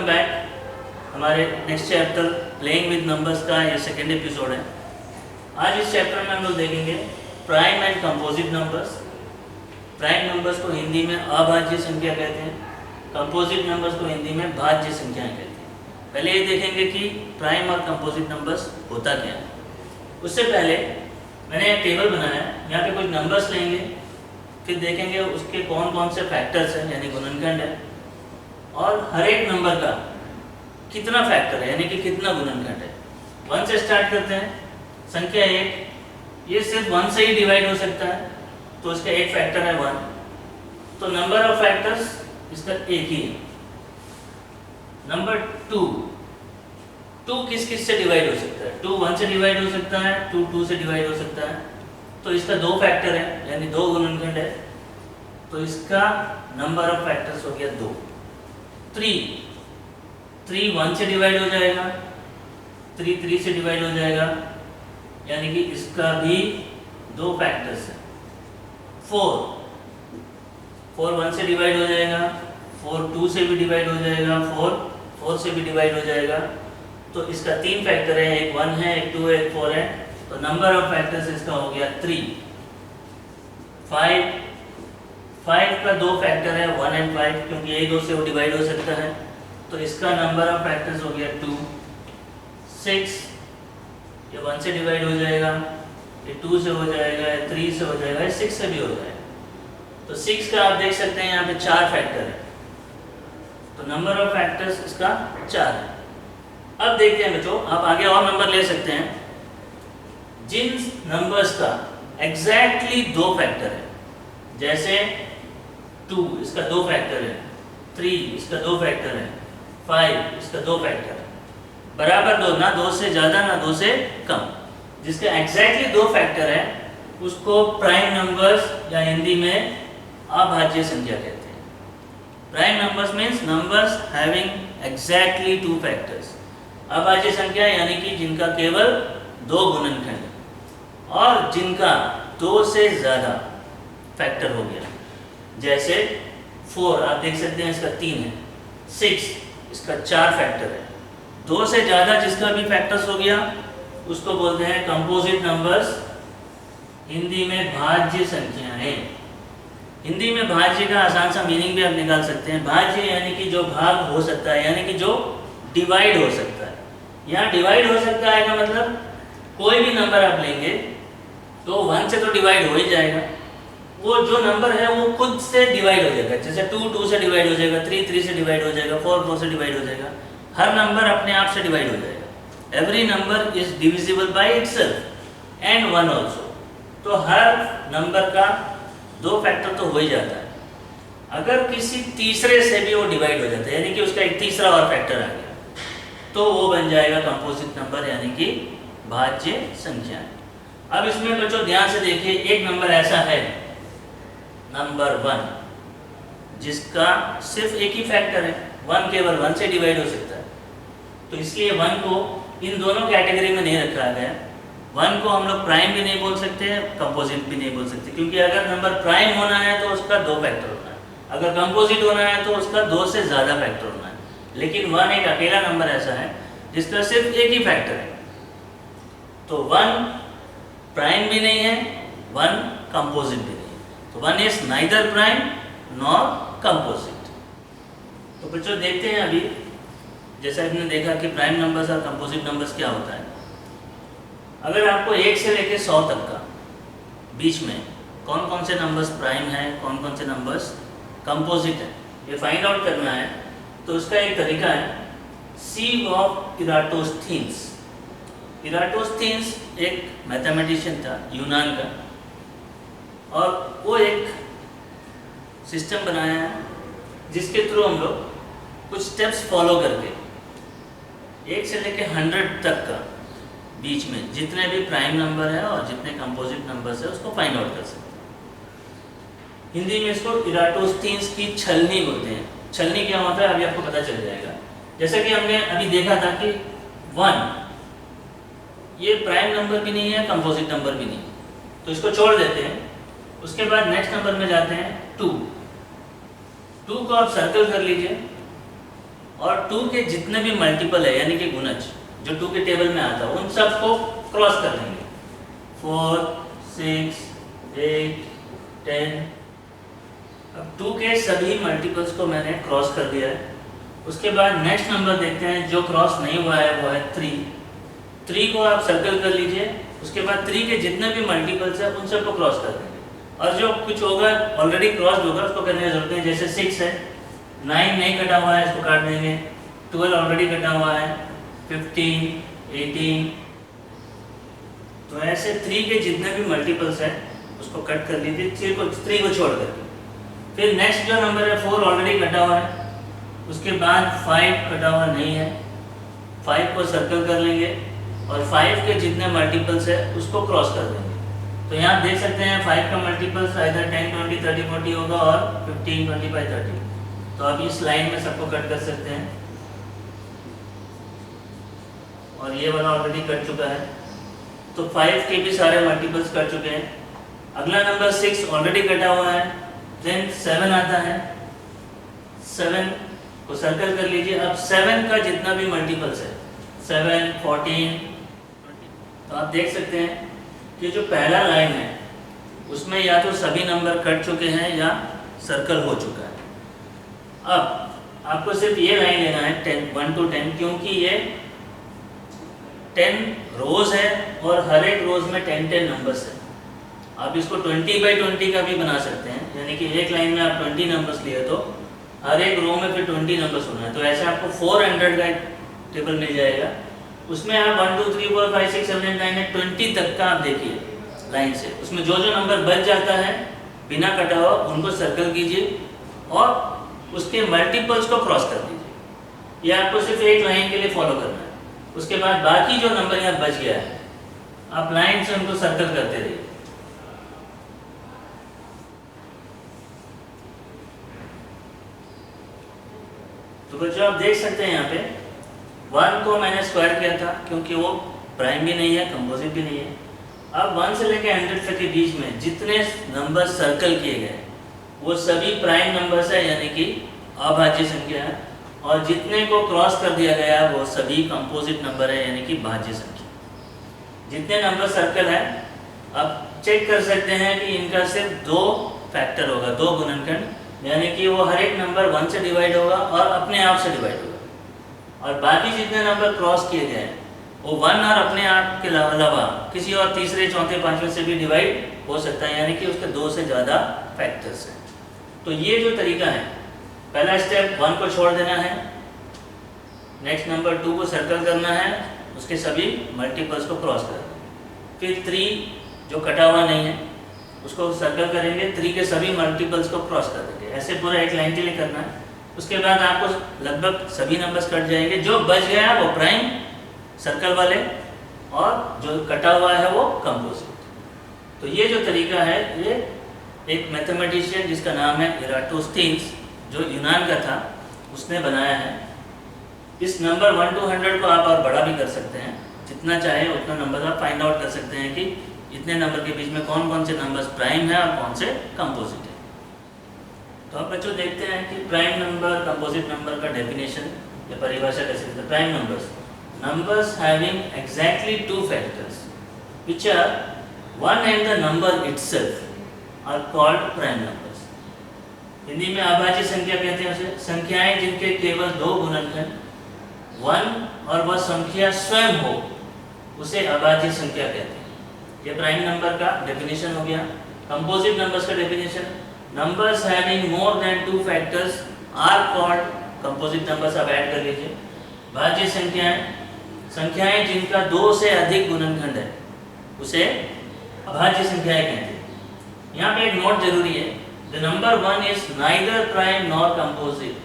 Welcome back. हमारे next chapter playing with numbers का ये सेकेंड एपिसोड है। आज इस चैप्टर में हम लोग देखेंगे prime and composite numbers. Prime numbers को हिंदी में अभाज्य संख्या कहते हैं, कंपोजिट नंबर्स को हिंदी में भाज्य संख्याएं कहते हैं। पहले ये देखेंगे कि प्राइम और कंपोजिट नंबर्स होता क्या है। उससे पहले मैंने एक टेबल बनाया है, यहाँ पे कुछ नंबर्स लेंगे, फिर देखेंगे उसके कौन कौन से फैक्टर्स हैं यानी गुणनखंड है, और हर एक नंबर का कितना फैक्टर है यानी कि कितना गुणनखंड है। 1 से स्टार्ट करते हैं। संख्या 1, ये सिर्फ 1 से ही डिवाइड हो सकता है, तो इसका एक फैक्टर है 1। तो नंबर ऑफ फैक्टर्स इसका एक ही है। नंबर 2, 2 किस किस से डिवाइड हो सकता है? 2 1 से डिवाइड हो सकता है, 2 2 से डिवाइड हो सकता है, तो इसका 2 फैक्टर है यानी 2 गुणनखंड है, तो इसका नंबर ऑफ फैक्टर्स हो गया 2। 3 1 से डिवाइड हो जाएगा, 3 से डिवाइड हो जाएगा, यानी कि इसका भी 2 फैक्टर्स है। 4 1 से डिवाइड हो जाएगा, 4 2 से भी डिवाइड हो जाएगा, 4 से भी डिवाइड हो जाएगा, तो इसका 3 फैक्टर है, एक 1 है, एक 2 है, एक 4 है, तो नंबर ऑफ फैक्टर्स इसका हो गया 3। 5 का 2 फैक्टर है 1 एंड 5, क्योंकि एक 2 से वो डिवाइड हो सकता है, तो इसका नंबर ऑफ फैक्टर्स हो गया 2। 6 ये 1 से डिवाइड हो जाएगा, ये 2 से हो जाएगा, ये 3 से हो जाएगा, ये 6 से भी हो जाएगा, तो 6 का आप देख सकते हैं यहाँ पे 4 फैक्टर है, तो नंबर ऑफ फैक्टर्स इसका 4 है। अब देखते हैं बच्चों, आप आगे और नंबर ले सकते हैं जिन नंबर्स का एग्जैक्टली 2 फैक्टर है, जैसे 2 इसका 2 फैक्टर है, 3 इसका 2 फैक्टर है, 5 इसका 2 फैक्टर है, बराबर 2, ना 2 से ज़्यादा ना 2 से कम, जिसका एग्जैक्टली 2 फैक्टर है उसको प्राइम नंबर्स या हिंदी में अभाज्य संख्या कहते हैं। Prime numbers means numbers having exactly 2 factors. अभाज्य संख्या यानी कि जिनका केवल 2 गुणनखंड और जिनका 2 से ज़्यादा फैक्टर हो गया, जैसे 4 आप देख सकते हैं इसका 3 है, 6 इसका 4 फैक्टर है, 2 से ज़्यादा जिसका भी फैक्टर्स हो गया उसको बोलते हैं कंपोजिट नंबर्स, हिंदी में भाज्य संख्याएं। हिंदी में भाज्य का आसान सा मीनिंग भी आप निकाल सकते हैं। भाज्य यानी कि जो भाग हो सकता है, यानी कि जो डिवाइड हो सकता है। यहाँ डिवाइड हो सकता है का मतलब कोई भी नंबर आप लेंगे तो 1 से तो डिवाइड हो ही जाएगा, वो जो नंबर है वो खुद से डिवाइड हो जाएगा, जैसे 2 2 से डिवाइड हो जाएगा, 3 3 से डिवाइड हो जाएगा, 4 4 से डिवाइड हो जाएगा, हर नंबर अपने आप से डिवाइड हो जाएगा। Every number is divisible by itself and 1 also, तो हर नंबर का 2 फैक्टर तो हो ही जाता है। अगर किसी तीसरे से भी वो डिवाइड हो जाता है, यानी कि उसका एक तीसरा और फैक्टर आ गया, तो वो बन जाएगा कंपोजिट नंबर यानी कि भाज्य संख्या। अब इसमें बच्चों ध्यान से देखिए, एक नंबर ऐसा है नंबर 1 जिसका सिर्फ एक ही फैक्टर है, 1 केवल 1 से डिवाइड हो सकता है, तो इसलिए 1 को इन दोनों कैटेगरी में नहीं रखा गया। 1 को हम लोग प्राइम भी नहीं बोल सकते, कंपोजिट भी नहीं बोल सकते, क्योंकि अगर नंबर प्राइम होना है तो उसका 2 फैक्टर होना है, अगर कंपोजिट होना है तो उसका 2 से ज़्यादा फैक्टर होना है। लेकिन 1 एक अकेला नंबर ऐसा है जिसका सिर्फ एक ही फैक्टर है, तो 1 प्राइम भी नहीं है, 1 कंपोजिट भी नहीं है, तो 1 is neither prime nor composite. तो बच्चों देखते हैं अभी, जैसा आपने देखा कि प्राइम नंबर्स और कंपोजिट नंबर्स क्या होता है। अगर आपको 1 से लेकर 100 तक का बीच में कौन कौन से नंबर्स प्राइम हैं, कौन कौन से नंबर्स कंपोजिट हैं, ये फाइंड आउट करना है, तो उसका एक तरीका है सीव ऑफ इराटोस्थीन्स। इराटोस्थीन्स एक मैथमेटिशियन था यूनान का, और वो एक सिस्टम बनाया है जिसके थ्रू हम लोग कुछ स्टेप्स फॉलो करके 1 से लेकर 100 तक का बीच में जितने भी प्राइम नंबर है और जितने कंपोजिट नंबर्स है उसको फाइंड आउट कर सकते हैं। हिंदी में इसको इराटोस्थीन्स की छलनी बोलते हैं। छलनी क्या होता है अभी आपको पता चल जाएगा। जैसा कि हमने अभी देखा था कि 1 ये प्राइम नंबर भी नहीं है, कंपोजिट नंबर भी नहीं, तो इसको छोड़ देते हैं। उसके बाद नेक्स्ट नंबर में जाते हैं 2 को आप सर्कल कर लीजिए और 2 के जितने भी मल्टीपल है यानी कि गुणज जो 2 के टेबल में आता है उन सबको क्रॉस कर लेंगे। 4, 6, 8, 10। अब 2 के सभी मल्टीपल्स को मैंने क्रॉस कर दिया है। उसके बाद नेक्स्ट नंबर देखते हैं जो क्रॉस नहीं हुआ है वो है 3। 3 को आप सर्कल कर लीजिए। उसके बाद 3 के जितने भी मल्टीपल्स है उन सबको क्रॉस कर देंगे और जो कुछ होगा ऑलरेडी क्रॉस होगा उसको करने की जरूरत नहीं। जैसे 6 है, 9 नहीं कटा हुआ है इसको काट देंगे, 12 ऑलरेडी कटा हुआ है, 15, 18। तो ऐसे 3 के जितने भी मल्टीपल्स है उसको कट कर लीजिए 3 को छोड़ करके। फिर नेक्स्ट जो नंबर है 4 ऑलरेडी कटा हुआ है। उसके बाद 5 कटा हुआ नहीं है, 5 को सर्कल कर लेंगे और 5 के जितने मल्टीपल्स है उसको क्रॉस कर देंगे। तो यहाँ देख सकते हैं 5 का मल्टीपल्स इधर 10, 20, 30, 40 होगा और 15, 25, 30। तो आप इस लाइन में सबको कट कर सकते हैं और ये वाला ऑलरेडी कट चुका है। तो 5 के भी सारे मल्टीपल्स कट चुके हैं। अगला नंबर 6 ऑलरेडी कटा हुआ है। देन 7 आता है, 7 को सर्कल कर लीजिए। अब 7 का जितना भी मल्टीपल्स है 7, 14, तो आप देख सकते हैं कि जो पहला लाइन है उसमें या तो सभी नंबर कट चुके हैं या सर्कल हो चुका है। अब आपको सिर्फ ये लाइन लेना है 1 to 10 क्योंकि ये 10 रोज है और हर एक रोज में 10 नंबर्स है। आप इसको 20/20 का भी बना सकते हैं, यानी कि एक लाइन में आप 20 नंबर्स लिए तो हर एक रो में फिर 20 नंबर्स होना है। तो ऐसे आपको 400 का टेबल मिल जाएगा। उसमें आप 1, 2, 3, 4, 5, 6, 7, 8, 9, 20 तक का आप देखिए लाइन से। उसमें जो जो नंबर बच जाता है बिना कटा हुआ उनको सर्कल कीजिए और उसके मल्टीपल्स को क्रॉस कर दीजिए। ये आपको सिर्फ एक लाइन के लिए फॉलो करना है। उसके बाद बाकी जो नंबर यहाँ बच गया है आप लाइन से उनको सर्कल करते रहिए। तो बच्चों आप देख सकते हैं यहाँ पे 1 को मैंने स्क्वायर किया था क्योंकि वो प्राइम भी नहीं है कंपोजिट भी नहीं है। अब 1 से लेकर 100 तक के बीच में जितने नंबर सर्कल किए गए वो सभी प्राइम नंबर्स है यानी कि अभाज्य संख्या है और जितने को क्रॉस कर दिया गया वो सभी कंपोजिट नंबर है यानी कि भाज्य संख्या। जितने नंबर सर्कल है अब चेक कर सकते हैं कि इनका सिर्फ 2 फैक्टर होगा, 2 गुणनखंड, यानी कि वो हर एक नंबर 1 से डिवाइड होगा और अपने आप से डिवाइड होगा। और बाकी जितने नंबर क्रॉस किए गए वो 1 और अपने आप के अलावा किसी और तीसरे, चौथे, पांचवें से भी डिवाइड हो सकता है, यानी कि उसके 2 से ज़्यादा फैक्टर्स हैं। तो ये जो तरीका है, पहला स्टेप 1 को छोड़ देना है, नेक्स्ट नंबर 2 को सर्कल करना है, उसके सभी मल्टीपल्स को क्रॉस कर देना। फिर 3 जो कटा हुआ नहीं है उसको सर्कल करेंगे, 3 के सभी मल्टीपल्स को क्रॉस कर देंगे। ऐसे पूरा एक लाइन के लिए करना है। उसके बाद आपको लगभग सभी नंबर्स कट जाएंगे। जो बच गया वो प्राइम सर्कल वाले और जो कटा हुआ है वो कंपोजिट। तो ये जो तरीका है ये एक मैथमेटिशियन जिसका नाम है इराटोस्थीन्स जो यूनान का था उसने बनाया है। इस नंबर 1 to 100 को आप और बड़ा भी कर सकते हैं, जितना चाहे उतना नंबर आप फाइंड आउट कर सकते हैं कि इतने नंबर के बीच में कौन कौन से नंबर्स प्राइम है और कौन से कंपोजिट है। तो अब बच्चों देखते हैं कि प्राइम नंबर, कंपोजिट नंबर का डेफिनेशन या परिभाषा कैसे देते हैं। Prime numbers having exactly 2 factors which are 1 and the number itself are called prime numbers। Hindi में अभाज्य संख्या कहते हैं उसे, संख्याएं जिनके केवल 2 गुणनखंड 1 और वह संख्या स्वयं हो उसे अभाज्य संख्या कहते हैं। ये प्राइम नंबर का डेफिनेशन हो गया। कंपोजिट नंबर्स का definition, numbers having more than 2 factors are called composite numbers. आप ऐड कर लीजिए। भाज्य संख्याएं जिनका 2 से अधिक गुणनखंड है उसे अभाज्य संख्याएं कहते हैं। यहाँ पे एक नोट जरूरी है, the number 1 is neither prime nor composite.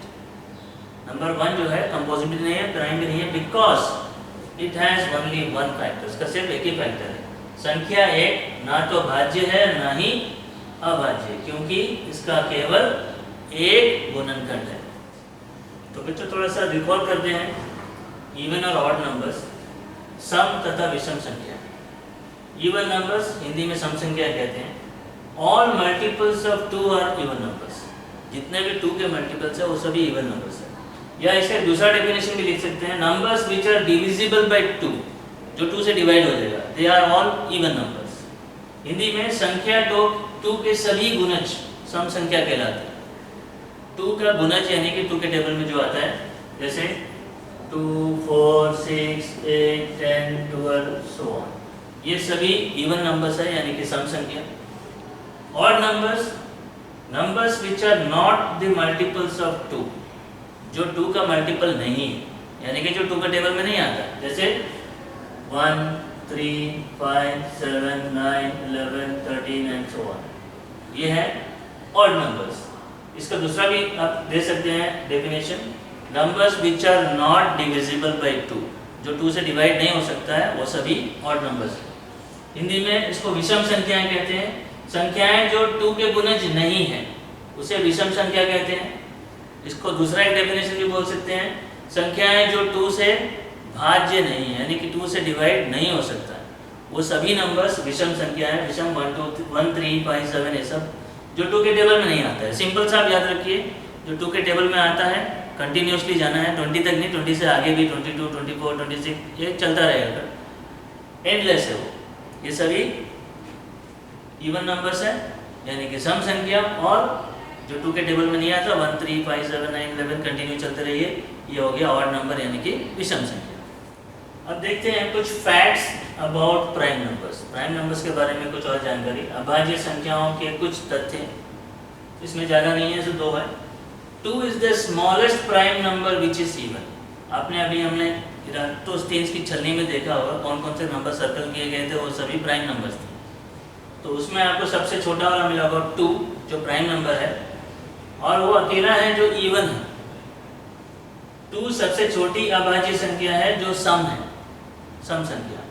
Number 1 जो है कंपोजिट भी नहीं है, प्राइम भी नहीं है, because it has only 1 factor. इसका सिर्फ एक ही फैक्टर है। संख्या 1 ना तो भाज्य है ना ही अभाज्य, क्योंकि इसका केवल एक गुणनखंड है। तो बच्चों थोड़ा सा रिकॉल करते हैं इवन और ऑड नंबर्स, सम तथा विषम संख्या। इवन नंबर्स हिंदी में सम संख्या कहते हैं। All multiples of 2 are even numbers. जितने भी 2 के मल्टीपल्स है वो सभी इवन नंबर्स है। या इसका दूसरा डेफिनेशन भी लिख सकते हैं, numbers which are divisible by 2, जो 2 से डिवाइड हो जाएगा, they are all even numbers. Hindi में संख्या 2 के सभी गुणज सम संख्या कहलाते हैं। 2 का गुणज यानी कि 2 के टेबल में जो आता है, जैसे 2, 4, 6, 8, 10, 12 सो ऑन, ये सभी इवन नंबर्स है यानी कि सम संख्या। Odd numbers, numbers which are not the multiples of 2, जो 2 का मल्टीपल नहीं है यानी कि जो 2 के टेबल में नहीं आता, जैसे 1, 3, 5, 7, 9, 11, 13 एंड सो ऑन, ये है ऑड नंबर्स। इसका दूसरा भी आप दे सकते हैं definition, numbers which are not divisible by 2, जो 2 से डिवाइड नहीं हो सकता है, वो सभी ऑड नंबर्स हैं। हिंदी में इसको विषम संख्याएं कहते हैं। संख्याएं जो 2 के गुणज नहीं है उसे विषम संख्या कहते हैं। इसको दूसरा एक डेफिनेशन भी बोल सकते हैं, संख्याएं जो 2 से भाज्य नहीं है यानी कि 2 से डिवाइड नहीं हो सकता है, वो सभी नंबर्स विषम संख्या है। विषम 1, 2, 1, 3, 5, 7 ये सब जो 2 के टेबल में नहीं आता है। सिंपल सा आप याद रखिए, जो 2 के टेबल में आता है कंटिन्यूसली जाना है, 20 तक नहीं, 20 से आगे भी 22, 24, 26 ये चलता रहेगा, एंडलेस है वो। ये सभी इवन नंबर्स है यानी कि सम संख्या, और जो 2 के टेबल में नहीं आता 1, 3, 5, 7, 9, 11 कंटिन्यू चलते रहिए, ये हो गया ऑड नंबर यानी कि विषम संख्या। अब देखते हैं कुछ facts about prime numbers. Prime numbers के बारे में कुछ और जानकारी, अभाज्य संख्याओं के कुछ तथ्य, इसमें ज़्यादा नहीं है, सिर्फ 2 है। 2 is the smallest prime number which is even. आपने अभी हमने इराटोस्थेनीज की छलनी में देखा होगा कौन कौन से नंबर सर्कल किए गए थे, वो सभी प्राइम नंबर्स थे। तो उसमें आपको सबसे छोटा वाला मिला होगा 2, जो प्राइम नंबर है, और वो अकेला है जो इवन है। 2 सबसे छोटी अभाज्य संख्या है जो सम है, सम संख्या।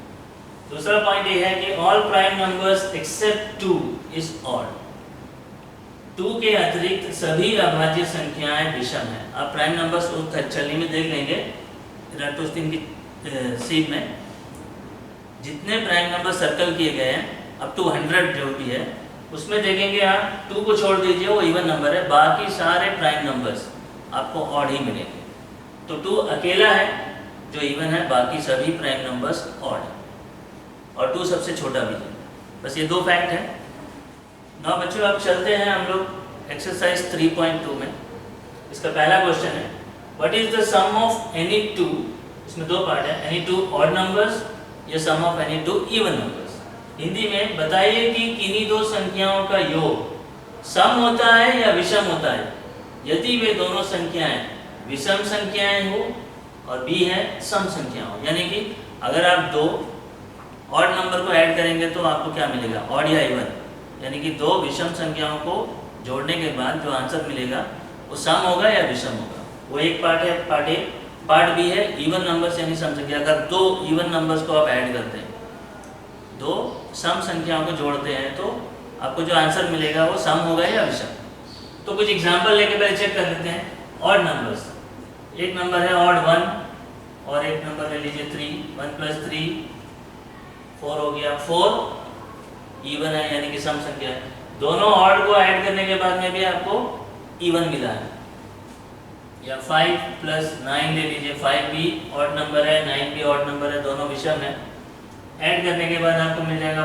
दूसरा पॉइंट ये है कि all prime numbers accept 2 is odd. 2 के अतिरिक्त सभी अभाज्य संख्याएं विषम है। आप प्राइम नंबर्स को छलनी में देख लेंगे, इराटोस्थेनीज की सीट में जितने प्राइम नंबर सर्कल किए गए हैं अप टू 100 जो भी है, उसमें देखेंगे आप 2 को छोड़ दीजिए वो इवन नंबर है, बाकी सारे प्राइम नंबर्स आपको ऑड ही मिलेंगे। तो 2 अकेला है जो इवन है, बाकी सभी प्राइम नंबर्स ऑड है, और 2 सबसे छोटा भी है। बस ये 2 फैक्ट है। ना बच्चों अब चलते हैं हम लोग एक्सरसाइज 3.2 में। इसका पहला क्वेश्चन है, what is the sum of any 2, इसमें 2 पार्ट है, एनी 2 ऑड नंबर्स या sum of any 2 even numbers. Hindi में बताइए कि किन्हीं 2 संख्याओं का योग सम होता है या विषम होता है यदि वे दोनों संख्याएं विषम संख्याएं हो और बी है सम संख्या हो। यानी कि अगर आप 2 ऑड नंबर को ऐड करेंगे तो आपको क्या मिलेगा, ऑड या इवन, यानी कि 2 विषम संख्याओं को जोड़ने के बाद जो आंसर मिलेगा वो सम होगा या विषम होगा। वो एक पार्ट है, पार्ट ए। पार्ट बी है इवन नंबर्स यानी सम संख्या। अगर 2 इवन नंबर्स को आप ऐड करते हैं, 2 सम संख्याओं को जोड़ते हैं, तो आपको जो आंसर मिलेगा वो सम होगा या विषम। तो कुछ एग्जांपल लेके पहले चेक कर लेते हैं। ऑड नंबर्स, एक नंबर है ऑड 1 और एक नंबर ले लीजिए 3, 1 + 3 4 हो गया, 4 इवन है यानी कि सम संख्या है। दोनों ऑड को ऐड करने के बाद में भी आपको इवन मिला है। या 5 + 9 ले लीजिए, 5 भी ऑड नंबर है, 9 भी ऑड नंबर है, दोनों विषम है। ऐड करने के बाद आपको मिल जाएगा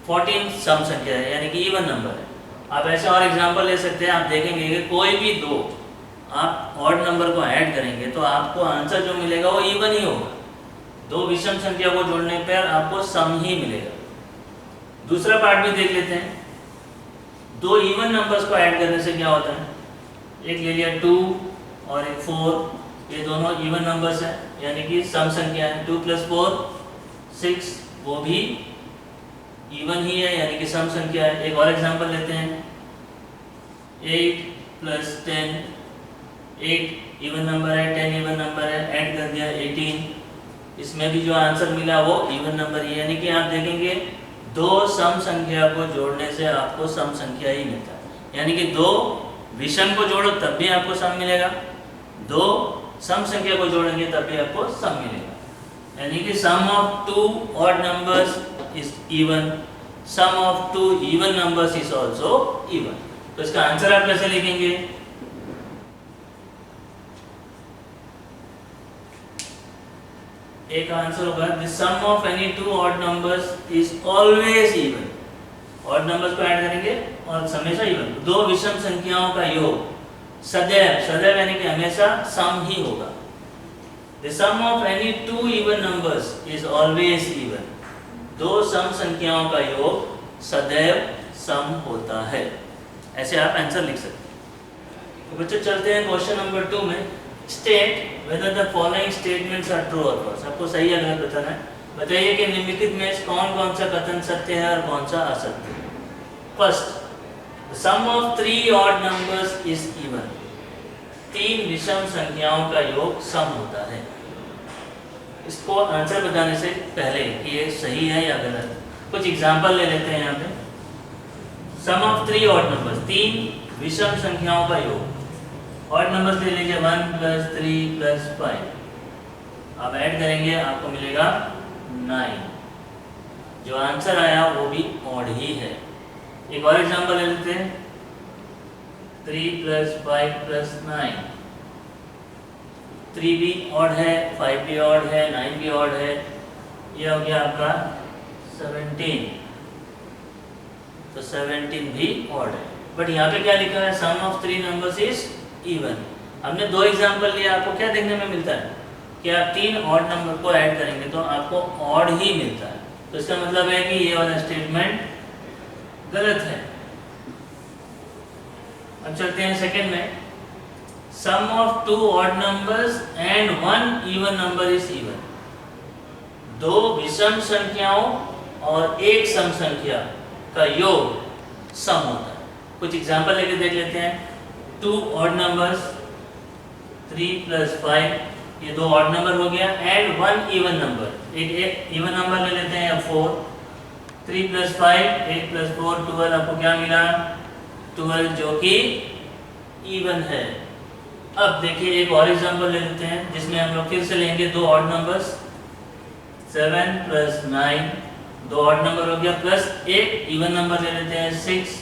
14 सम संख्या है यानी कि इवन नंबर है। आप ऐसे और एग्जांपल ले सकते हैं। आप देखेंगे कि कोई भी 2 आप ऑड नंबर को ऐड करेंगे तो आपको आंसर जो मिलेगा वो इवन ही होगा। 2 विषम संख्या को जोड़ने पर आपको सम ही मिलेगा। दूसरा पार्ट भी देख लेते हैं। 2 इवन नंबर्स को ऐड करने से क्या होता है, एक ले लिया 2 और एक 4, ये दोनों इवन नंबर्स हैं यानी कि सम संख्या है। 2 + 4 6, वो भी इवन ही है यानी कि सम संख्या है। एक और एग्जांपल लेते हैं, 8 + 10, 8 इवन नंबर है, 10 इवन नंबर है, ऐड कर दिया 18, इसमें भी जो आंसर मिला वो इवन नंबर है। यानी कि आप देखेंगे 2 सम संख्या को जोड़ने से आपको सम संख्या ही मिलता है। यानी कि 2 विषम को जोड़ो तब भी आपको सम मिलेगा, 2 सम संख्या को जोड़ेंगे तब भी आपको सम मिलेगा। यानी कि sum of 2 odd numbers is even, sum of 2 even numbers is also even. तो इसका आंसर आप कैसे लिखेंगे, एक आंसर होगा the sum of any two odd numbers is always even. Odd numbers को ऐड करेंगे और हमेशा इवन। दो विषम संख्याओं का योग सदैव, सदैव यानी कि हमेशा सम ही होगा। The sum of any two even numbers is always even. दो सम संख्याओं का योग सदैव सम होता है। ऐसे आप आंसर लिख सकते हैं। तो बच्चों चलते हैं क्वेश्चन नंबर 2 में। State whether the following statements are true और फॉल्स। आपको सही या गलत बताना है। बताइए कि निम्नलिखित में से कौन कौन सा कथन सत्य है और कौन सा असत्य है। First, the sum of 3 odd numbers is even. 3 विषम संख्याओं का योग सम होता है। इसको आंसर बताने से पहले कि ये सही है या गलत, कुछ एग्जांपल ले लेते हैं यहाँ पे। सम ऑफ 3 ऑड नंबर्स, 3 विषम संख्याओं का योग। ऑड नंबर्स ले लीजिए 1 + 3 + 5। अब ऐड करेंगे आपको मिलेगा 9। जो आंसर आया वो भी ऑड ही है। एक और एग्जांपल ले लेते हैं 3 + 5 + 9। 3 भी ऑड है, 5 भी ऑड है, 9 भी ऑड है। ये हो गया आपका 17। तो 17 भी ऑड है। बट यहाँ पे क्या लिखा है, सम ऑफ 3 नंबर्स इज इवन। हमने 2 एग्जांपल लिया, आपको क्या देखने में मिलता है कि आप 3 ऑड नंबर को ऐड करेंगे तो आपको ऑड ही मिलता है। तो इसका मतलब है कि ये वाला स्टेटमेंट गलत है। अब चलते हैं सेकंड में। Sum of 2 odd numbers and 1 even number is even. 2 विषम संख्याओं और एक सम संख्या का योग सम होता है। कुछ एग्जांपल लेके देख लेते हैं। 2 ऑड नंबर्स 3 + 5, ये 2 ऑड नंबर हो गया, एंड 1 इवन नंबर। एक इवन नंबर ले लेते हैं 4। 3 + 5, 8 + 4 12। आपको क्या मिला, 12, जो कि इवन है। अब देखिए एक और एग्जांपल ले लेते हैं जिसमें हम लोग फिर से लेंगे 2 ऑड नंबर्स 7 + 9, 2 ऑड नंबर हो गया, प्लस एक इवन नंबर ले लेते हैं 6।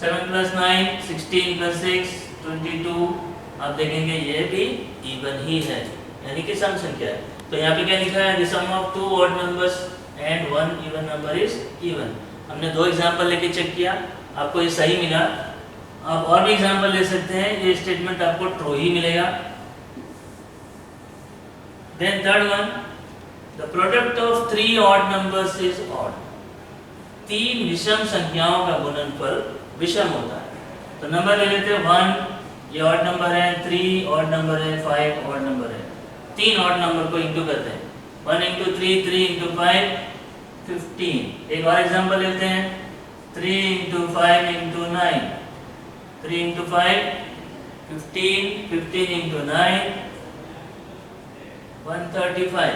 7 + 9 16 + 6 22। आप देखेंगे ये भी इवन ही है, यानी कि सम संख्या है। तो यहाँ पे क्या लिखा है, the sum of 2 odd numbers and 1 even number is even. हमने 2 एग्जांपल लेके चेक किया, आपको ये सही मिला। आप और भी एग्जांपल ले सकते हैं, ये स्टेटमेंट आपको ट्रू ही मिलेगा। Then third one, the product of 3 odd numbers is odd. 3 विषम संख्याओं का गुणनफल विषम होता है। तो नंबर ले लेते हैं 1, ये ऑड नंबर है, 3 ऑड नंबर है, 5 ऑड नंबर है। 3 ऑड नंबर को इंटू करते हैं, 1 × 3, 3 × 5 15। एक और एग्जांपल लेते हैं 3 × 5 × 9, 3 × 5 15, 15 × 9 135।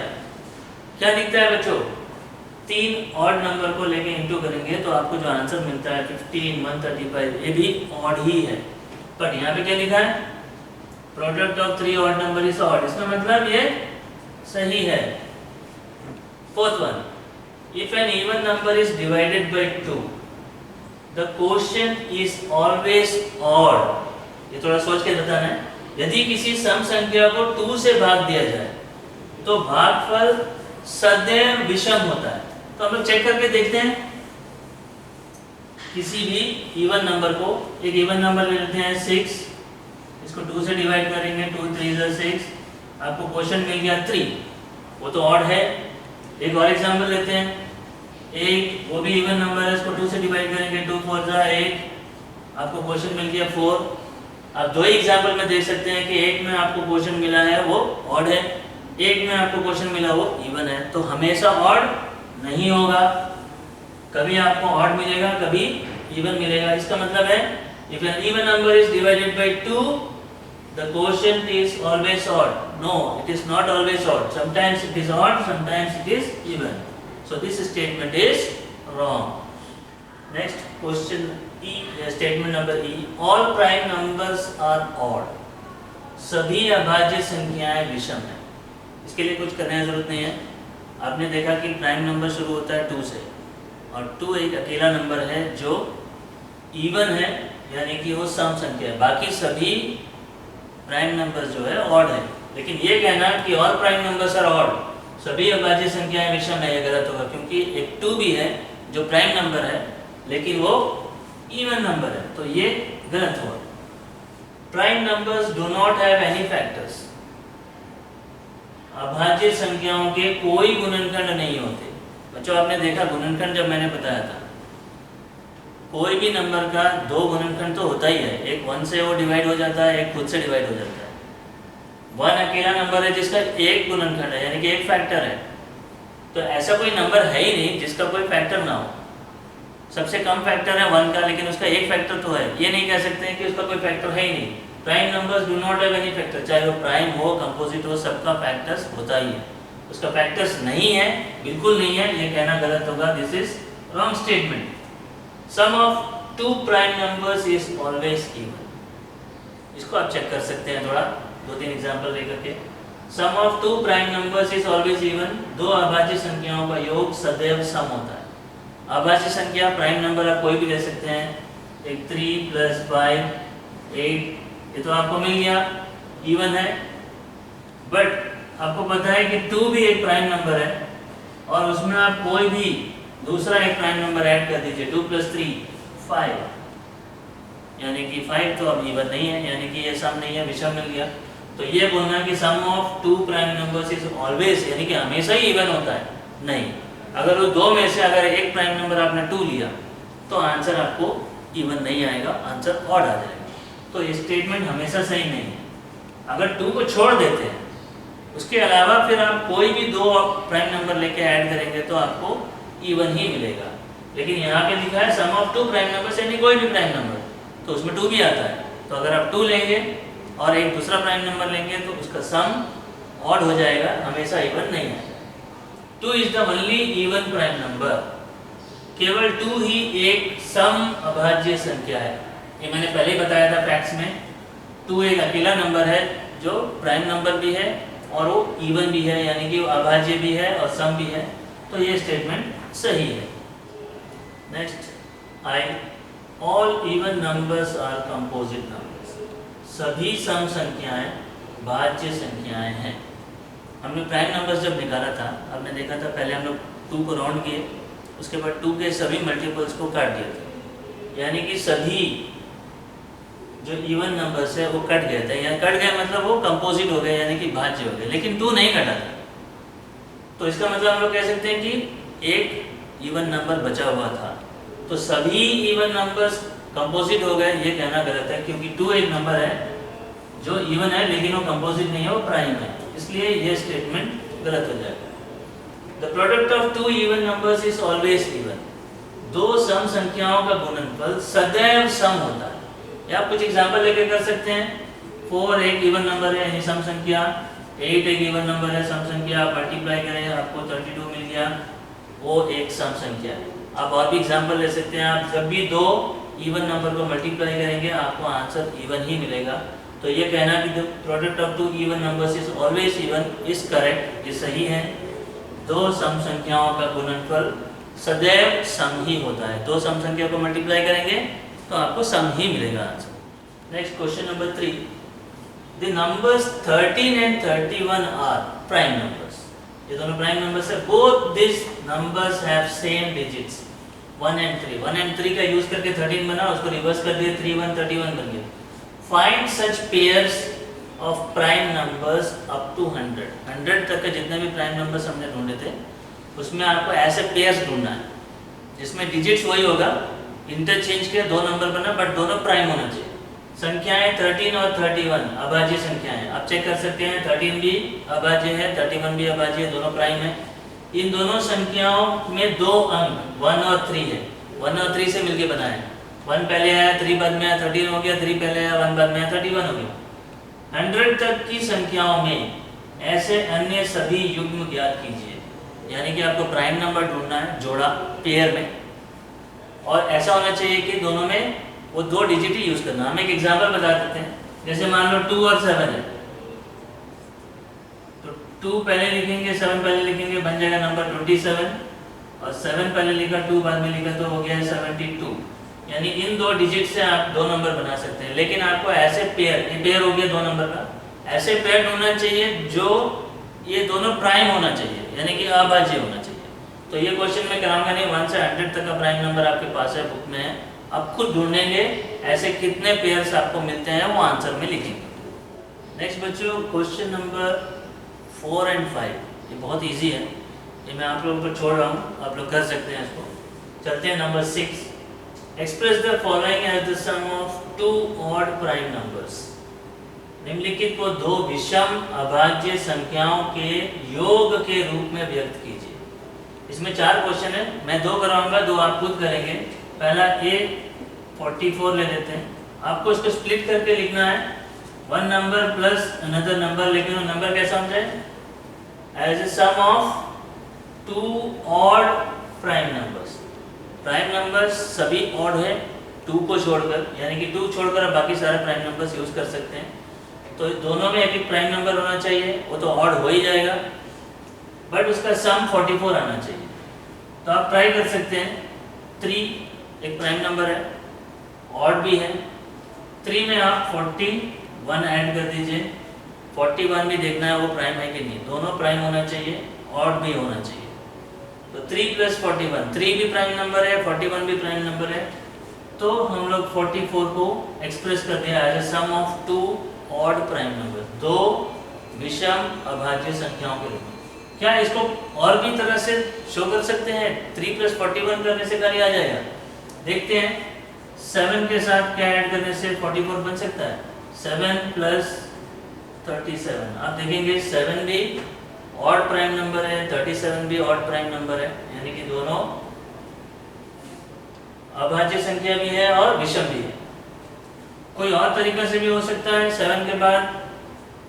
क्या दिखता है बच्चों, 3 ऑड नंबर को लेके इंटू करेंगे तो आपको जो आंसर मिलता है 15 135, ये भी ऑड ही है। बट यहाँ पे क्या लिखा है, product of 3 odd number is odd. इसका मतलब ये सही है। Fourth one, if an even number is divided by 2 the quotient is always odd. ये थोड़ा सोच के बताना है। यदि किसी सम संख्या को 2 से भाग दिया जाए तो भागफल सदैव विषम होता है। तो हम लोग चेक करके देखते हैं किसी भी इवन नंबर को। एक इवन नंबर ले लेते हैं 6, इसको 2 से डिवाइड करेंगे, 2 × 3 = 6। आपको क्वोशिएंट मिल गया 3, वो तो ऑड है। एक और एग्जांपल लेते हैं 8, वो भी इवन नंबर है, इसको 2 से डिवाइड करेंगे, 2 × 4 = 8। आपको क्वोशिएंट मिल गया 4। आप 2 ही एग्जांपल में देख सकते हैं कि एक में आपको क्वोशिएंट मिला है वो ऑड है, एक में आपको क्वोशिएंट मिला वो इवन है। तो हमेशा ऑड नहीं होगा, कभी आपको ऑड मिलेगा, कभी इवन मिलेगा। इसका मतलब है if an even number is divided by 2 the quotient is always odd. No, it is not always odd. Sometimes it is odd, sometimes it is even. So this statement is wrong. Next question E, statement number E, all prime numbers are odd. सभी अभाज्य संख्याएं विषम हैं। इसके लिए कुछ करने की जरूरत नहीं है। आपने देखा कि प्राइम नंबर शुरू होता है 2 से, और 2 एक अकेला नंबर है जो इवन है, यानी कि वो सम संख्या है। बाकी सभी प्राइम नंबर जो है ऑड है। लेकिन ये कहना कि all prime numbers are odd, सभी अभाज्य संख्याएं विषम है, ये गलत होगा क्योंकि एक 2 भी है जो प्राइम नंबर है लेकिन वो इवन नंबर है, तो ये गलत हुआ। Prime numbers do not have any factors, अभाज्य संख्याओं के कोई गुणनखंड नहीं होते। बच्चों आपने देखा गुणनखंड जब मैंने बताया था, कोई भी नंबर का दो गुणनखंड तो होता ही है, एक 1 से वो डिवाइड हो जाता है, एक खुद से डिवाइड हो जाता है। 1 अकेला नंबर है जिसका एक गुणनखंड है यानी कि एक फैक्टर है, तो ऐसा कोई नंबर है ही नहीं जिसका कोई फैक्टर ना हो। सबसे कम फैक्टर है 1 का, लेकिन उसका एक फैक्टर तो है, ये नहीं कह सकते हैं कि उसका कोई फैक्टर है ही नहीं। Prime numbers do not have any factor, चाहे वो प्राइम हो कंपोजिट हो, सबका फैक्टर्स होता ही है। उसका फैक्टर्स नहीं है, बिल्कुल नहीं है, ये कहना गलत होगा, this is wrong statement. Sum of 2 prime numbers is always even, इसको आप चेक कर सकते हैं थोड़ा 2-3 एग्जांपल लेकर के। Sum of 2 prime numbers is always even, दो अभाज्य संख्याओं का योग सदैव सम होता है। अभाज्य संख्या प्राइम नंबर आप कोई भी ले सकते हैं, एक 3 + 5 8, ये तो आपको मिल गया, इवन है। बट आपको पता है कि 2 भी एक प्राइम नंबर है और उसमें आप कोई भी दूसरा एक प्राइम नंबर ऐड कर दीजिए, 2 + 3 5, यानी कि 5 तो अब इवन नहीं है, यानी कि ये सम नहीं है, विषम मिल गया। तो ये बोलना कि sum of 2 prime numbers is always, यानी कि हमेशा ही इवन होता है, नहीं। अगर वो दो में से अगर एक प्राइम नंबर आपने 2 लिया तो आंसर आपको इवन नहीं आएगा, आंसर ऑड आ जाएगा। तो ये स्टेटमेंट हमेशा सही नहीं है। अगर 2 को छोड़ देते हैं, उसके अलावा फिर आप कोई भी दो प्राइम नंबर लेके ऐड करेंगे तो आपको इवन ही मिलेगा। लेकिन यहाँ पे लिखा है सम ऑफ 2 प्राइम नंबर, यानी कोई भी प्राइम नंबर, तो उसमें 2 भी आता है। तो अगर आप 2 लेंगे और एक दूसरा प्राइम नंबर लेंगे तो उसका सम ऑड हो जाएगा, हमेशा इवन नहीं आएगा। 2 is the only even prime number, केवल 2 ही एक सम अभाज्य संख्या है। ये मैंने पहले ही बताया था फैक्ट्स में, 2 एक अकेला नंबर है जो प्राइम नंबर भी है और वो इवन भी है, यानी कि वो अभाज्य भी है और सम भी है, तो ये स्टेटमेंट सही है। Next, I all even numbers are composite numbers, सभी सम संख्याएं भाज्य संख्याएं हैं। हमने प्राइम नंबर्स जब निकाला था, आपने देखा था पहले हम लोग 2 को राउंड किए, उसके बाद 2 के सभी मल्टीपल्स को काट दिया था, यानी कि सभी जो इवन नंबर्स है वो कट गए थे, या कट गए मतलब वो कंपोजिट हो गए, यानी कि भाज्य हो गए, लेकिन 2 नहीं कटा था। तो इसका मतलब हम लोग कह सकते हैं कि एक इवन नंबर बचा हुआ था, तो सभी इवन नंबर्स कंपोजिट हो गए, ये कहना गलत है, क्योंकि 2 एक नंबर है जो इवन है लेकिन वो कंपोजिट नहीं है, वो प्राइम है, इसलिए ये स्टेटमेंट गलत हो जाएगा। The product of 2 even numbers is always even, दो सम संख्याओं का गुणनफल सदैव सम होता है। या आप कुछ एग्जांपल लेके कर सकते हैं, 4 एक इवन नंबर है यानी सम संख्या, 8 एक इवन नंबर है सम संख्या, आप मल्टीप्लाई करें आपको 32 मिल गया, वो एक सम संख्या है। आप और भी एग्जांपल ले सकते हैं, आप जब भी दो इवन नंबर को मल्टीप्लाई करेंगे आपको आंसर इवन ही मिलेगा। तो ये कहना कि the product of 2 even numbers is always even is correct, ये सही है। दो सम संख्याओं का गुणनफल सदैव सम ही होता है, दो सम संख्या को मल्टीप्लाई करेंगे तो आपको सम ही मिलेगा answer. Next question number 3, the numbers 13 and 31 are prime numbers, ये दोनों प्राइम नंबर्स है। Both this numbers have same digits 1 and 3, 1 and 3 का यूज करके 13 बना, उसको रिवर्स कर दिया 3 1 31 बन गया। Find such pairs of prime numbers up to 100, 100 तक के जितने भी प्राइम नंबर्स हमने ढूंढे थे उसमें आपको ऐसे पेयर्स ढूंढना है जिसमें डिजिट्स वही होगा, इंटरचेंज के दो नंबर बना बट दोनों प्राइम होना चाहिए। संख्याएं 13 और 31 अभाज्य संख्याएं, आप चेक कर सकते हैं 13 भी अभाज्य है 31 भी अभाज्य है, दोनों प्राइम है। इन दोनों संख्याओं में दो अंक 1 और 3 है, 1 और 3 से मिलके बना है। 1 पहले आया 3 बाद में आया 13 हो गया, 3 पहले आया 1 बाद में आया 31 हो गया। 100 तक की संख्याओं में ऐसे अन्य सभी युग्म ज्ञात कीजिए, यानी कि आपको प्राइम नंबर ढूंढना है जोड़ा पेयर में, और ऐसा होना चाहिए कि दोनों में वो दो डिजिट ही यूज करना। हम एक एग्जांपल बता देते हैं, जैसे मान लो 2 और 7 है, तो 2 पहले लिखेंगे 7 पहले लिखेंगे, बन जाएगा नंबर 27, और 7 पहले लिखा 2 बाद में लिखा तो हो गया 72। यानी इन दो डिजिट से आप दो नंबर बना सकते हैं, लेकिन आपको ऐसे पेयर, ये पेयर हो गया दो नंबर का, ऐसे पेयर ढूंढना चाहिए जो ये दोनों प्राइम होना चाहिए, यानी कि अभाज्य होना चाहिए। तो ये क्वेश्चन मैं कराऊंगा नहीं, 1 से 100 तक का प्राइम नंबर आपके पास है, बुक में है, आप खुद ढूंढेंगे ऐसे कितने पेयर्स आपको मिलते हैं वो आंसर में लिखेंगे। नेक्स्ट बच्चों क्वेश्चन नंबर 4 और 5, ये बहुत इजी है, ये मैं आप लोगों को छोड़ रहा हूँ, आप लोग कर सकते हैं इसको। चलते हैं number 6, express the following as the sum of 2 odd prime numbers. निम्नलिखित को 2 विषम अभाज्य संख्याओं के योग के रूप में व्यक्त कीजिए। इसमें 4 क्वेश्चन है, मैं 2 कराऊंगा, 2 आप खुद करेंगे। पहला ए 44 ले लेते हैं, आपको इसको स्प्लिट करके लिखना है, 1 नंबर प्लस अनदर नंबर, लेकिन वो नंबर कैसा होना चाहिए, as a sum of 2 odd prime numbers. Prime numbers सभी ऑड है 2 को छोड़कर, यानी कि 2 छोड़कर आप बाकी सारे प्राइम नंबर्स यूज कर सकते हैं। तो दोनों में एक एक प्राइम नंबर होना चाहिए, वो तो ऑड हो ही जाएगा, बट उसका सम 44 आना चाहिए। तो आप ट्राई कर सकते हैं, 3 एक प्राइम नंबर है, ऑड भी है, 3 में आप 41 ऐड कर दीजिए, 41 भी देखना है वो प्राइम है कि नहीं, दोनों प्राइम होना चाहिए, ऑड भी होना चाहिए। तो 3 + 41, 3 भी प्राइम नंबर है, 41 भी प्राइम नंबर है, तो हम लोग 44 को एक्सप्रेस कर दिया as a sum of 2 odd prime number, 2 विषम अभाज्य संख्याओं के रूप में। क्या इसको और भी तरह से शो कर सकते हैं, 3 + 41 करने से कार्य आ जाएगा, देखते हैं। 7 के साथ क्या ऐड करने से 44 बन सकता है, 7 + 37, आप देखेंगे 7 भी ऑड प्राइम नंबर है, 37 भी ऑड प्राइम नंबर है, यानी कि दोनों अभाज्य संख्या भी है और विषम भी है। कोई और तरीका से भी हो सकता है, 7 के बाद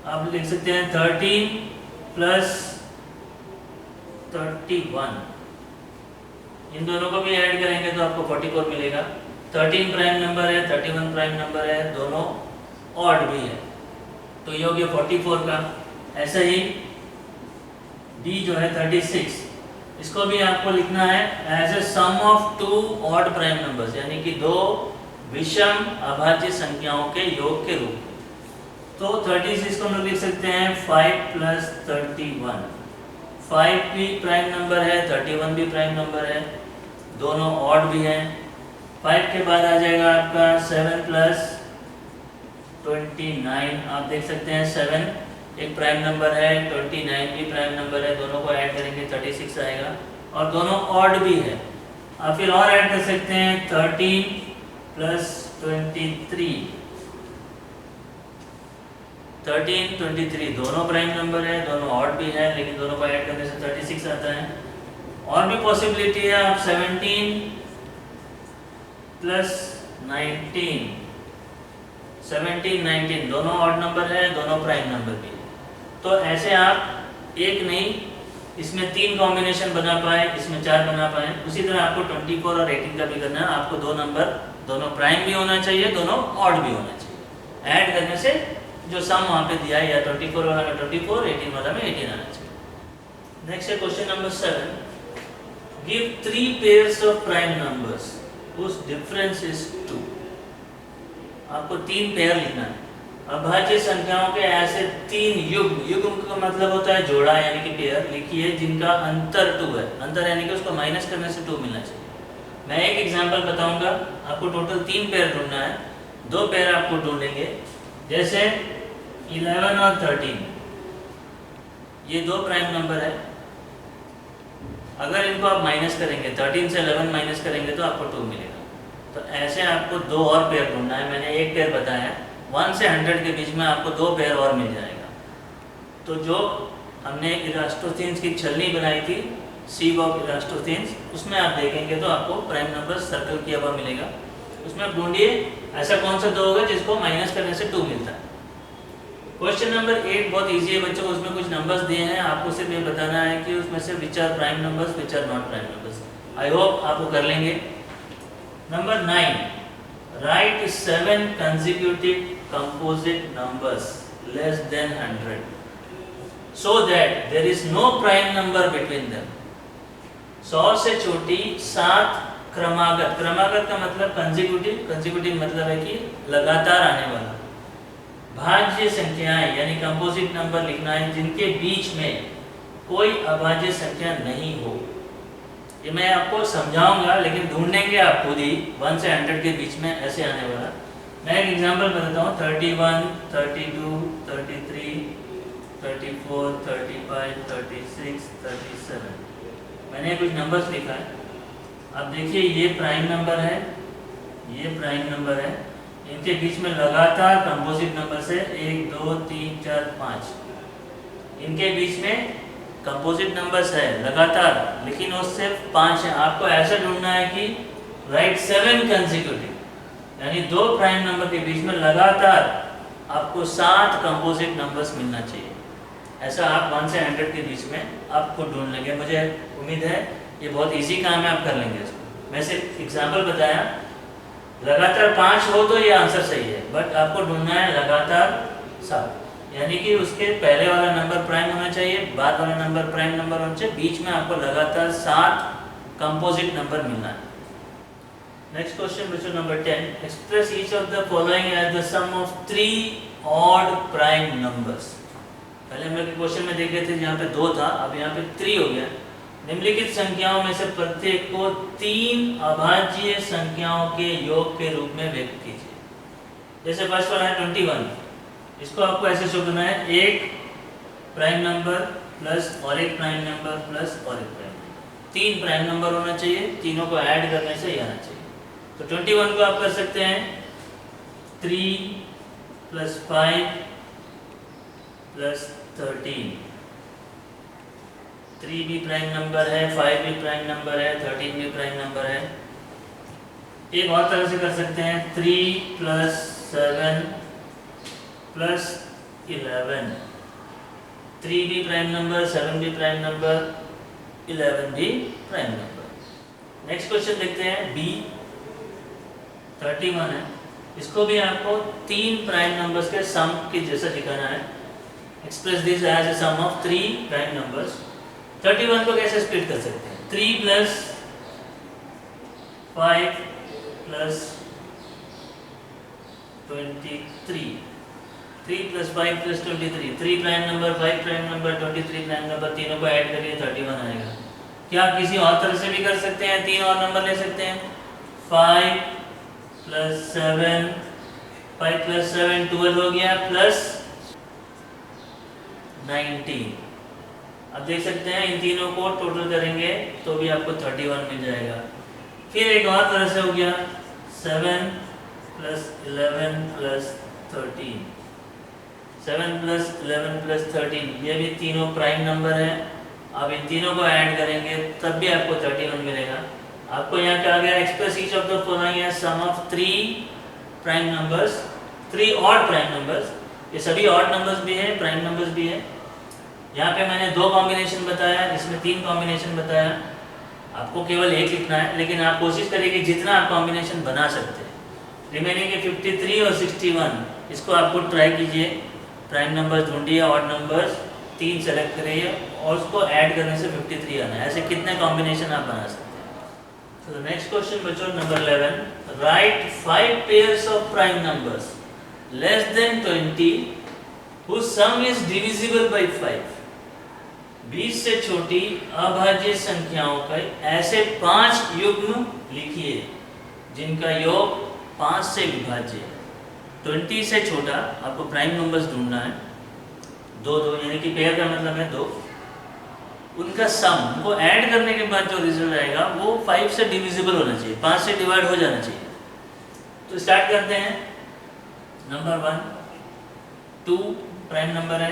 आप लिख सकते हैं 13 + 31, इन दोनों को भी ऐड करेंगे तो आपको 44 मिलेगा। 13 प्राइम नंबर है, 31 प्राइम नंबर है, दोनों ऑड भी है, तो ये हो गया 44 का। ऐसा ही डी जो है 36, इसको भी आपको लिखना है as a sum of 2 odd prime numbers, यानी कि 2 विषम अभाज्य संख्याओं के योग के रूप में। तो 36 को हम लोग लिख सकते हैं 5 + 31, 5 भी प्राइम नंबर है, 31 भी प्राइम नंबर है, दोनों ऑड भी हैं। 5 के बाद आ जाएगा आपका 7 + 29, आप देख सकते हैं 7 एक प्राइम नंबर है, 29 भी प्राइम नंबर है, दोनों को ऐड करेंगे 36 आएगा, और दोनों ऑड भी है। आप फिर और ऐड कर सकते हैं 13 + 23, 13, 23 दोनों प्राइम नंबर है, दोनों ऑड भी है, लेकिन दोनों को ऐड करने से 36 आता है। और भी पॉसिबिलिटी है, आप 17 + 19, 17, 19 दोनों ऑड नंबर है, दोनों प्राइम नंबर भी है। तो ऐसे आप एक नहीं, इसमें 3 कॉम्बिनेशन बना पाए, इसमें 4 बना पाए। उसी तरह आपको 24 और 18 का भी करना है, आपको 2 नंबर दोनों प्राइम भी होना चाहिए, दोनों ऑड भी होना चाहिए। ऐड करने से जो सम वहाँ पे दिया है, या 24 वाला में 24, 18 वाला में 18 आना चाहिए। नेक्स्ट है question number 7, give 3 pairs of prime numbers whose difference is 2। आपको 3 पेयर लिखना है, अभाज्य संख्याओं के ऐसे 3 युग्म, युग्म का मतलब होता है जोड़ा, यानी कि पेयर लिखिए जिनका अंतर 2 है, अंतर यानी कि उसको माइनस करने से 2 मिलना चाहिए। मैं एक एग्जांपल बताऊंगा, आपको टोटल 3 पेयर ढूंढना है, 2 पेयर आपको ढूंढेंगे, जैसे 11 और 13, ये 2 प्राइम नंबर है, अगर इनको आप माइनस करेंगे, 13 से 11 माइनस करेंगे तो आपको 2 मिलेगा। तो ऐसे आपको 2 और पेयर ढूंढना है, मैंने एक पेयर बताया, 1 से 100 के बीच में आपको 2 पेयर और मिल जाएगा। तो जो हमने इरास्टोथेन्स की छलनी बनाई थी, सीव ऑफ इरास्टोथेन्स, उसमें आप देखेंगे तो आपको प्राइम नंबर सर्कल किया हुआ मिलेगा, उसमें आप ढूंढिए ऐसा कौन सा 2 होगा जिसको माइनस करने से 2 मिलता है। क्वेश्चन नंबर 8 बहुत इजी है बच्चों, उसमें कुछ नंबर्स दिए हैं, आपको सिर्फ ये बताना है कि उसमें से which are prime numbers, which are not prime numbers. I hope आप वो कर लेंगे। Number 9, write 7 consecutive composite numbers less than 100 so that there is no prime number between them। 100 से छोटी 7 क्रमागत, क्रमागत का मतलब कंसेक्यूटिव, कंसेक्यूटिव मतलब है कि लगातार आने वाला, भाज्य संख्याएं यानी कंपोजिट नंबर लिखना है जिनके बीच में कोई अभाज्य संख्या नहीं हो। ये मैं आपको समझाऊंगा, लेकिन ढूंढेंगे आप खुद ही 1 से 100 के बीच में ऐसे आने वाला। मैं एक एग्जांपल बताता हूँ। 31, 32, 33, 34, 35, 36, 37। मैंने कुछ नंबर्स लिखा है। अब देखिए, ये प्राइम नंबर है, ये प्राइम नंबर है। इनके बीच में लगातार कंपोजिट नंबर से 1, 2, 3, 4, 5, इनके बीच में कंपोजिट नंबर्स है लगातार, लेकिन वो सिर्फ 5 है। आपको ऐसा ढूंढना है कि राइट 7 कंसेक्यूटिव, यानी 2 प्राइम नंबर के बीच में लगातार आपको 7 कंपोजिट नंबर्स मिलना चाहिए। ऐसा आप 1 से 100 के बीच में आप खुद ढूंढ लेंगे। मुझे उम्मीद है ये बहुत इजी काम है, आप कर लेंगे इसको। मैं सिर्फ एग्जाम्पल बताया। लगातार 5 हो तो ये आंसर सही है, बट आपको ढूंढना है लगातार 7, यानी कि उसके पहले वाला नंबर प्राइम होना चाहिए, बाद वाला नंबर प्राइम नंबर होना चाहिए, बीच में आपको लगातार 7 कंपोजिट नंबर मिलना है। नेक्स्ट क्वेश्चन बच्चों, number 10। Express each of the following as the sum of 3 odd prime numbers. पहले हम लोग क्वेश्चन में देखे थे जहाँ पे 2 था, अब यहाँ पे 3 हो गया। निम्नलिखित संख्याओं में से प्रत्येक को 3 अभाज्य संख्याओं के योग के रूप में व्यक्त कीजिए। जैसे फर्स्ट वाला है 21, इसको आपको ऐसे शो करना है, एक प्राइम नंबर प्लस और एक प्राइम नंबर प्लस और एक प्राइम नंबर। 3 प्राइम नंबर होना चाहिए, तीनों को ऐड करने से ये आना चाहिए। तो 21 को आप कर सकते हैं 3 + 5 + 13। 3 भी प्राइम नंबर है, 5 भी प्राइम नंबर है, 13 भी प्राइम नंबर है। एक और तरह से कर सकते हैं 3 + 7 + 11। 3 भी प्राइम नंबर, 7 भी प्राइम नंबर, 11 भी प्राइम नंबर। नेक्स्ट क्वेश्चन देखते हैं बी। 31 है, इसको भी आपको 3 प्राइम नंबर्स के सम के जैसा दिखाना है। Express this as a sum of 3 prime numbers. 31 को कैसे स्प्लिट कर सकते हैं? 3 + 5 + 23। 3 + 5 + 23। 3 prime number, 5 prime number, 23 prime number, तीनों को ऐड करिए 31 आएगा। क्या आप किसी और तरह से भी कर सकते हैं? 3 और नंबर ले सकते हैं। 5 + 7, 5 + 7 12 हो गया, प्लस 19। अब देख सकते हैं इन तीनों को टोटल करेंगे तो भी आपको 31 मिल जाएगा। फिर एक और तरह से हो गया 7 + 11 + 13। 7 + 11 + 13, ये भी तीनों प्राइम नंबर हैं। अब इन तीनों को ऐड करेंगे तब भी आपको 31 मिलेगा। आपको यहाँ क्या आ गया? Express each of the following as sum of 3 prime numbers, 3 odd prime numbers. ये सभी ऑड नंबर्स भी हैं, प्राइम नंबर्स भी हैं। यहाँ पे मैंने 2 कॉम्बिनेशन बताया, इसमें 3 कॉम्बिनेशन बताया। आपको केवल एक लिखना है, लेकिन आप कोशिश करिए कि जितना आप कॉम्बिनेशन बना सकते हैं। रिमेनिंग के 53 और 61, इसको आपको ट्राई कीजिए। प्राइम नंबर्स ढूंढिए, ऑड नंबर्स 3 सेलेक्ट करिए और उसको ऐड करने से 53 आना है। ऐसे कितने कॉम्बिनेशन आप बना सकते हैं। तो नेक्स्ट क्वेश्चन बच्चों, number 11। Right 5 pairs of prime numbers less than 20 whose sum is divisible by 5। 20 से छोटी अभाज्य संख्याओं का ऐसे 5 युग्म लिखिए जिनका योग 5 से विभाज्य है। 20 से छोटा आपको प्राइम नंबर्स ढूंढना है, 2 2, यानी कि पेयर का मतलब है 2। उनका सम, उनको ऐड करने के बाद जो रिजल्ट आएगा वो 5 से डिविजिबल होना चाहिए, 5 से डिवाइड हो जाना चाहिए। तो स्टार्ट करते हैं। नंबर 1, 2 प्राइम नंबर है,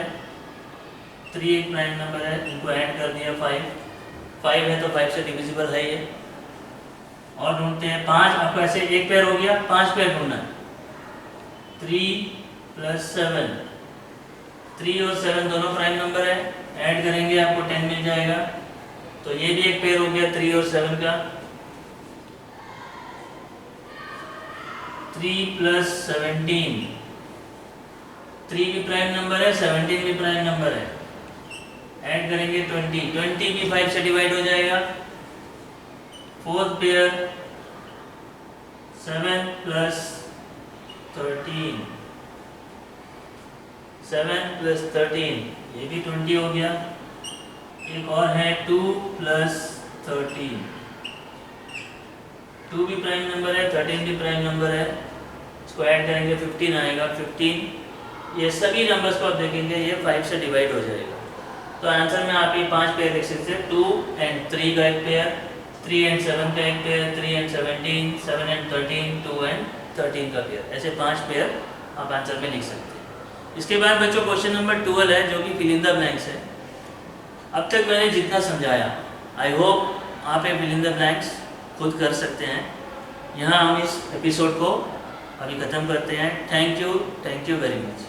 3 एक प्राइम नंबर है, इनको ऐड कर दिया 5 है तो 5 से डिविजिबल है ये। और ढूंढते हैं 5। आपको ऐसे एक पेयर हो गया, 5 पेयर ढूंढना है। 3 + 7, 3 और 7 दोनों प्राइम नंबर है, ऐड करेंगे आपको 10 मिल जाएगा। तो ये भी एक पेयर हो गया 3 और 7 का। 3 + 17, 3 भी प्राइम नंबर है, 17 भी प्राइम नंबर है, ऐड करेंगे 20। 20 भी 5 से डिवाइड हो जाएगा। 4th पेयर 7 + 13, 7 + 13, ये भी 20 हो गया। एक और है 2 + 13। 2 भी प्राइम नंबर है, 13 भी प्राइम नंबर है। इसको ऐड करेंगे 15 आएगा। 15 ये सभी नंबर्स को आप देखेंगे ये 5 से डिवाइड हो जाएगा। तो आंसर में आप ये 5 पेयर लिख सकते हैं। 2 and 3 का एक पेयर, 3 and 7 का एक पेयर, 3 and 17, 7 and 13, 2 and 13 का पेयर। ऐसे 5 पेयर आप आंसर में लिख सकते हैं। इसके बाद बच्चों क्वेश्चन नंबर 12 है जो कि फिल इन द ब्लैंक्स है। अब तक मैंने जितना समझाया आई होप आप ये फिल इन द ब्लैंक्स खुद कर सकते हैं। यहाँ हम इस एपिसोड को अभी ख़त्म करते हैं। Thank you very much.